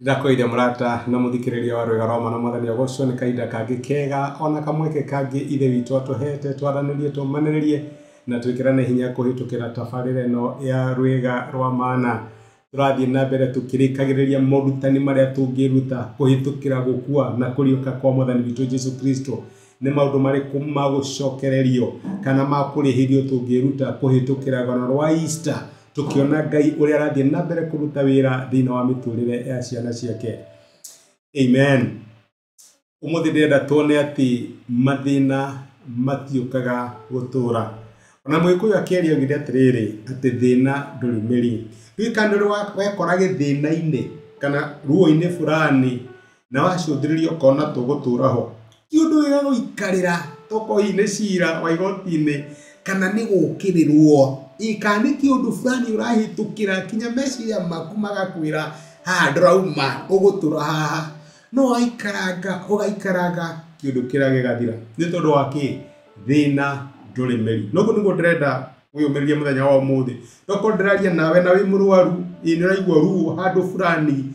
Ndakoire murata na muthikiriria wa Rwega Roma na mwathani agocwo ni kaida kangi kega ona kamweke kangi ithe witu atuhete twaranirie tumaniririe na twikirane hinya kuhitukira tabarire no ya Rwega rwa Mana. Turathie na mbere tukirikagiriria morutani maria tungiruta kuhitukira gukua na kuriuka kwa mwathani witu Jesu Kristo. Ni maundu mariku magucokererio kana makurihirio tungiruta kuhitukira gono rwa Easter, tukiona Ngai uria arathie na mbere kuruta wira thiini wa miturire ya ciana ciake. Amen. Umuthi ndenda tuone ati mathina matiukaga gutura. Ona Mwikuyu akiaria augire atiriri ati thina nduri miri. Riu wekora githina-ini kana ruo-ini fulani na wacuthiririo kona tugutura ho, ti undu wega guikarira toko-ini cira wa igoti-ini kana ni gukirirwo ikani ti undu fulani urahitukira kinya meciria maku magakwira ha ndurauma ugutura haha no ugaikaranga kiundu kiria gigathira ni tondu wa ki thina nduri meri. Noguo niguo ndirenda wiyumiririe muthenya wa umuthi. Toko ndiraria nawe na wi murwaru ni uraigua ruo handu fulani,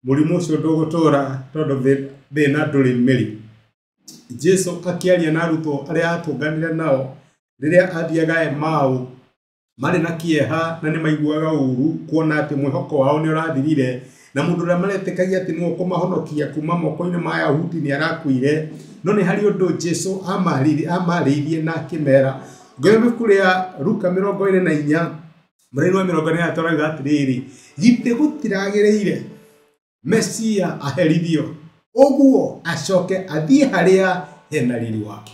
murimu ucio ndugutura tondu thina nduri meri. Jesu akiaria na arutwo aria atunganire nao riria athiaga Emau mari na kieha na ni maiguaga uru kuona ati mwihoko wao ni urathirire na mundu uria maretikagia ati ni ukumahonokia kuma moko-ini ma Ayahudi ni arakuire. No ni hari undu Jesu amaririe na kimera. Ngoime kuria Luka 24 muraini wa 24 turaga atiriri gite gutiragereire Mesia aherithio oguo acoke athie haria hena riri wake.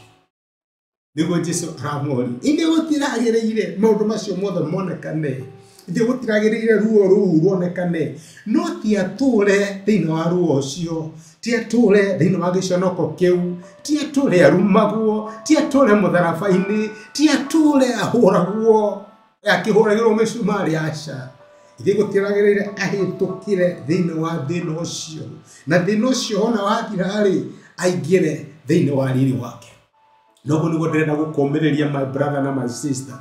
Niguo Jesu aramwori inde gutiragereire maundu macio mothe monekane, inde gutiragereire ruo ruu ruonekane, no ti ature thiini wa ruo ucio, ti ature thiini wa giconoko kiu, ti ature arumagwo, ti ature mutharabai-ini, ti ature ahuragwo akihuragirwo micumari aca. Inde gutiragereire ahitukire thiini wa thina ucio, na thina ucio ona wathira ri aingire thiini wa riri wake. Noguo niguo ndirenda gukumiriria my brother na my sister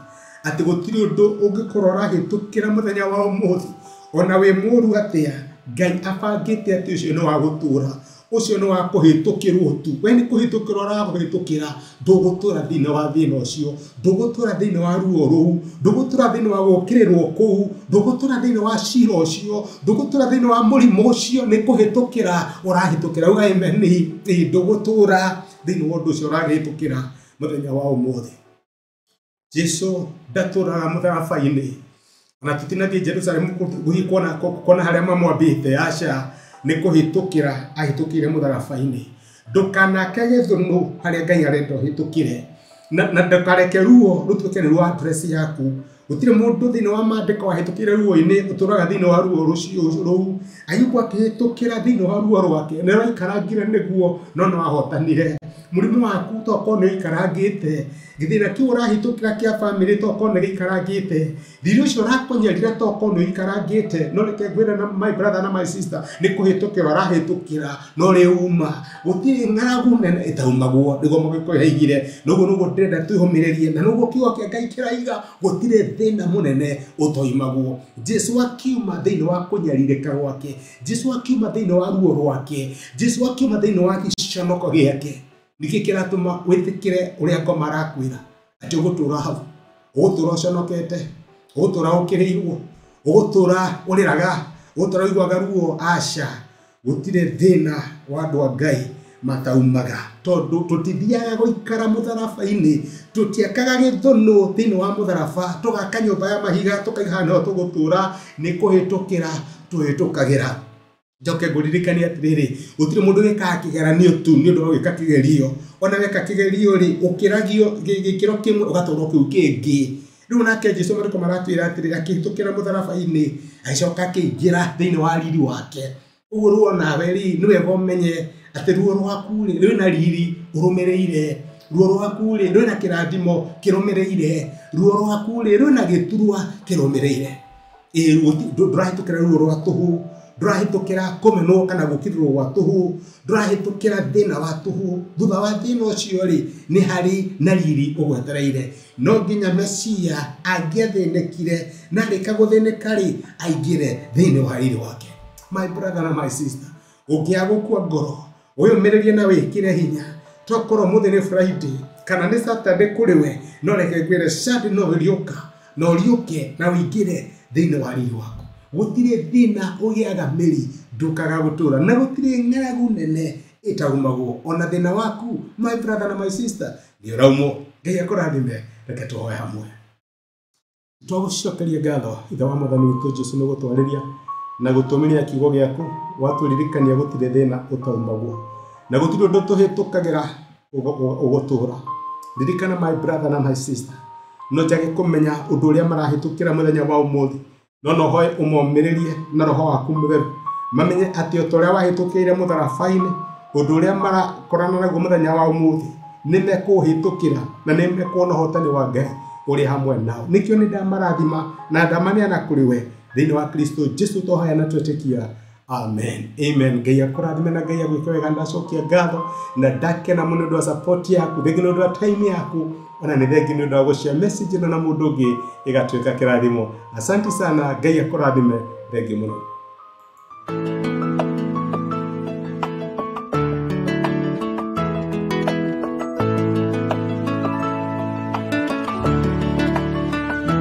ati gutiri undu ungikorwo urahitukira muthenya wa umuthi ona wi muru atia Ngai abangite ati ucio ni wa gutura, ucio ni wa kuhitukirwo tu. We ni kuhitukirwo urahitukira, ndugutura thiini wa thina ucio, ndugutura thiini wa ruo ruu, ndugutura thiini wa gukirirwo kuu, ndugutura thiini wa cira ucio, ndugutura thiini wa murimu ucio, ni kuhitukira urahitukira. Uga amen. Ni ndugutura thiini wa undu ucio urahitukira muthenya wa umuthi. Jesu ndaturaga mutharabai-ini na tutinathie Jerusalemu kuona haria mamwambite aca, ni kuhitukira ahitukire mutharabai-ini. Ndukanake githunu haria Ngai arenda uhitukire na ndakareke ruo rutuike ni rwa address yaku. Gutire mundu thiini wa mandiko wahitukire ruo-ini uturaga thiini wa ruo rucio ruu. Ayubu akihitukira thiini wa ruo rwake ni raikarangire niguo no no ahotanire. Murimu waku toko ni ikarangite, githina kiu urahitukira kia family toko ni ikarangite, thiri ucio urakonyerire toko ni ikarangite. No reke ngwire na my brother na my sister ni kuhitukira urahitukira no riuma gutiri ng'aragu nene itaumagwo nigo Mugikuyu yaigire. Noguo niguo ndirenda twihumiririe na noguo kiugo kia Ngai kiraiga gutire thina munene utoimagwo. Jesu akiuma thiini wa kunyaririka gwake, Jesu akiuma thiini wa ruo rwake, Jesu akiuma thiini wa giconoko giake. Niki kiratuma witikire uria ngoma arakwira ati ugutura hau, ugutura uconokete, ugutura ukirirwo, ugutura uriraga, ugutura igwaga ruo. Aca, gutire thina wa andu a Ngai mataumaga tondu tutithiaga guikara mutharabai-ini, tutiakaga githunu thiini wa mutharaba tugaka nyumba ya mahiga tukaiga no tugutura. Ni kuhitukira tuhitukagira. Njoke nguririkania atiriri gutire mundu wikaga kigeranio tu ni undu wa gwika kigerio. Ona weka kigerio ri ukiragio gikiro kimwe ugatura kiu kingi. Riu nake Jesu mariko maratwira atiriri akihitukira mutharabai-ini aicoka akiingira thiini wa riri wake. Uguo ruo nawe ri ni wega umenye ati ruo rwaku ri rwina riri urumireire, ruo rwaku ri rwina kirathimo kirumireire, ruo rwaku ri rwina giturwa kirumireire. Ndurahitukira ruo rwa tuhu, ndurahitukira kumenwo kana gukirirwo gwa tuhu, ndurahitukira thina wa tuhu. Thutha wa thina ucio ri ni hari na riri ugwetereire. No nginya Mesia angiathinekire na rika guthinika ri aingire thiini wa riri wake. my brother na my sister, ukiagukua ngoro uyumirerie na wikire hinya tokoro muthini Friday kana ni Saturday kuriwe no reke gwire Saturday no rioka no rioke na wingire thiini wa riri waku gutire thina ugiaga miri ndukaga gutura na gutire ng'aragu nene itagumagwo ona thina waku my brother na my sister ni uraumo Ngai akurathime reke tuhoe hamwe twagucokeria ngatho ithe wa Mwathani witũ Jesu nĩ gũtwarĩria na gũtũmĩria kiugo gĩaku watũririkania gũtirĩ thĩna ũtaumagwo na gũtirĩ ũndũ tũhĩtũkagĩra ũgũtũra ririkana my brother na my sister no njage kũmenya ũndũ ũrĩa marahĩtũkĩra mũthenya wa ũmũthĩ no hoe ũmomĩrĩrie na roho waku mũtheru mamenye atĩ o ũrĩa wahĩtũkĩire mũtharabai-inĩ ũndũ ũrĩa marakorana naguo mũthenya wa ũmũthĩ nĩ mekũhĩtũkĩra na nĩ mekuona ũhotani wa Ngai uri hamwe nao nikio ni ndamarathima na ndamaniana kuri we thĩinĩ wa Kristo Jesu tũhoya na twĩtĩkia amen amen Ngai akũrathime na Ngai agwĩke wega ndacokia ngatho na ndakena mũno nĩ ũndũ wa support yaku thengi nĩ ũndũ wa time yaku ona nĩ thengi nĩ ũndũ wa gũshare message na mũndũ ũngĩ ĩgatuĩka kĩrathimo asante sana Ngai akũrathime thengi mũno